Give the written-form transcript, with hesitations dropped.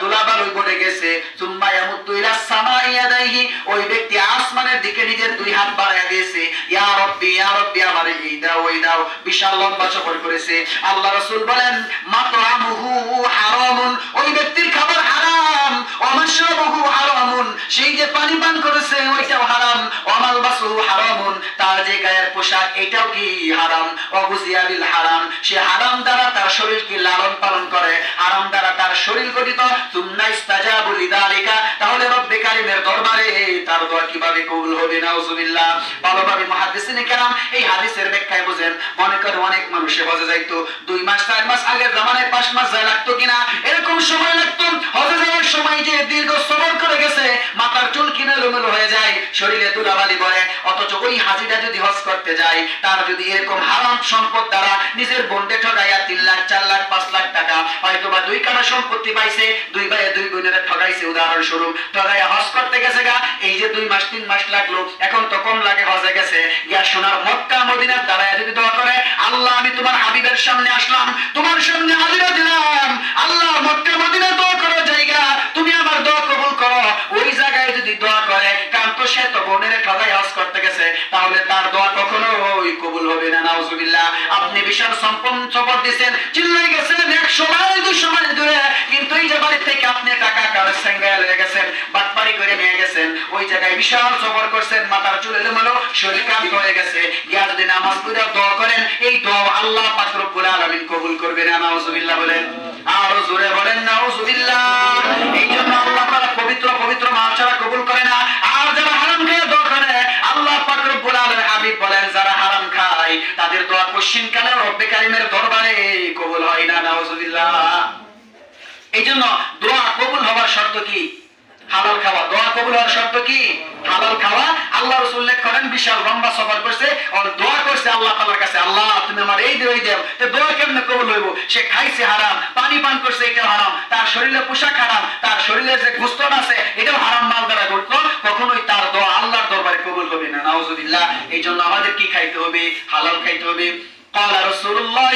ধুলাবালুই পড়ে গেছে, সুম্মা ইয়ামুদ্দু ইলাস সামাই ইয়াদাইহি, ওই ব্যক্তি আসমানের দিকে নিজের দুই হাত বাড়ায় দিয়েছে, ইয়া রাব্বি আমার এই দাও ওই দাও, বিশাল লম্বা সফর করেছে। আল্লাহ রাসূল বলেন মাতআমুহু হারামুন, ওই ব্যক্তির খাবার হারাম, ওয়া মাশরাবুহু হারামুন, সেই যে পানি পান করেছে ওইটাও হারাম, ওয়া মালবাসুহু হারামুন, তার যে গায়ের পোশাক এটাও কি হারাম, ওয়া গুযিয়া বিল হারাম, সে হারাম দ্বারা তার শরীরকে লালন পালন করে, হারাম দ্বারা তার শরীর গঠিত। সুম্মা ইস্তাজাবু লিযালিকা, তাহলে রব্বে কারীমের দরবারে তার দোয়া কিভাবে কবুল হবে? নাউজুবিল্লাহ। ভালোভাবে মুহাদ্দিসিনে কেরাম এই হাদিসের ব্যাখ্যায় বুঝেন। মনে করে অনেক মানুষে হজে যাইতো 2 মাস 4 মাস আগের জামানায় 5 মাস যায় লাগতো কিনা, এরকম সময় লাগতো। হজে যাওয়ার সময় যে দীর্ঘ সফর করে গেছে, মাথার চুল কিনে এলোমেলো হয়ে যায়, শরীরে ধুলাবালি পড়ে, অথচ ওই হাজিটা যদি হজ করতে যায়, তার যদি এরকম হারাম সম্পদ দ্বারা নিজের বন্ডে ঠগাইয়া 3 লাখ 4 লাখ 5 লাখ টাকা, হয়তো বা 2 কাঠা সম্পত্তি পাইছে, 2 ভাইয়ে 2 বোনের ঠগাইছে, উদাহরণস্বরূপ ঠগাইয়া হজ করতে গেছে গা, এই যে 2 মাস 3 মাস লাগলো, এখন তো কম লাগে হজে গেছে গিয়া সোনার মক্কা মদিনার দাঁড়ায় যদি দোয়া করে, আল্লাহ আমি তোমার হাবিবের সামনে আসলাম, তোমার সামনে হাজিরা দিলাম, আল্লাহ মক্কা মদিনা দোয়া করো জায়গা, তুমি আমার দোয়া কবুল করো, ওই জায়গায় যদি দোয়া করে, কারণ তো সে তো বোনের ঠগাই হজ করতে গেছে, তাহলে তার দোয়া কখনোই কবুল হবে না। নাউজুবিল্লাহ। আপনি বিশাল সম্পদ দিয়েছেন, চিল্লাই গেছেন 100 মাইল 200 মাইল দূরে, কিন্তু এই যে বাড়ি থেকে আপনি টাকা কারো সেঙ্গায় লয়ে গেছেন, বাটপারি করে নিয়ে গেছেন, ওই জায়গায় বিশাল সফর করছেন, মাথার চুল এলোমেলো, শরীর ক্লান্ত হয়ে গেছে, গিয়া যদি নামাজ পড়ে দোয়া করেন, এই দোয়া আল্লাহ পাক রব্বুল আলামিন কবুল করবে না। নাউজুবিল্লাহ বলেন, আরো জোরে বলেন নাউজুবিল্লাহ। এই জন্য আল্লাহ তাআলা পবিত্র পবিত্র মাল ছাড়া কবুল করে না। আর যারা হারাম খেয়ে দোয়া করে, আল্লাহ পাক রব্বুল আলামিন হাবিব বলেন যারা হারাম খায় তাদের দোয়া পশ্চিমকালে রব্বে কারীমের দরবারে কবুল হয় না। নাউজুবিল্লাহ। এই জন্য দোয়া কবুল হওয়ার শর্ত কি? হালাল খাওয়া। দোয়া কবুল হওয়ার শর্ত কি? হালাল খাওয়া। আল্লাহ রাসূল উল্লেখ করেন, বিশাল লম্বা সফর করছে আর দোয়া করছে আল্লাহ তাআলার কাছে, আল্লাহ তুমি আমার এই দেও এই দেও, তো দোয়া কেমনে কবুল হইব? সে খাইছে হারাম, পানি পান করছে এটা হারাম, তার শরীরে পোশাক হারাম, তার শরীরে যে গোশত আছে এটাও হারাম মাল দ্বারা গঠিত, কখনোই তার দোয়া আল্লাহর দরবারে কবুল হবে না। নাউজুবিল্লাহ। এই জন্য আমাদের কি খাইতে হবে? হালাল খাইতে হবে। ক্বালা রাসূলুল্লাহ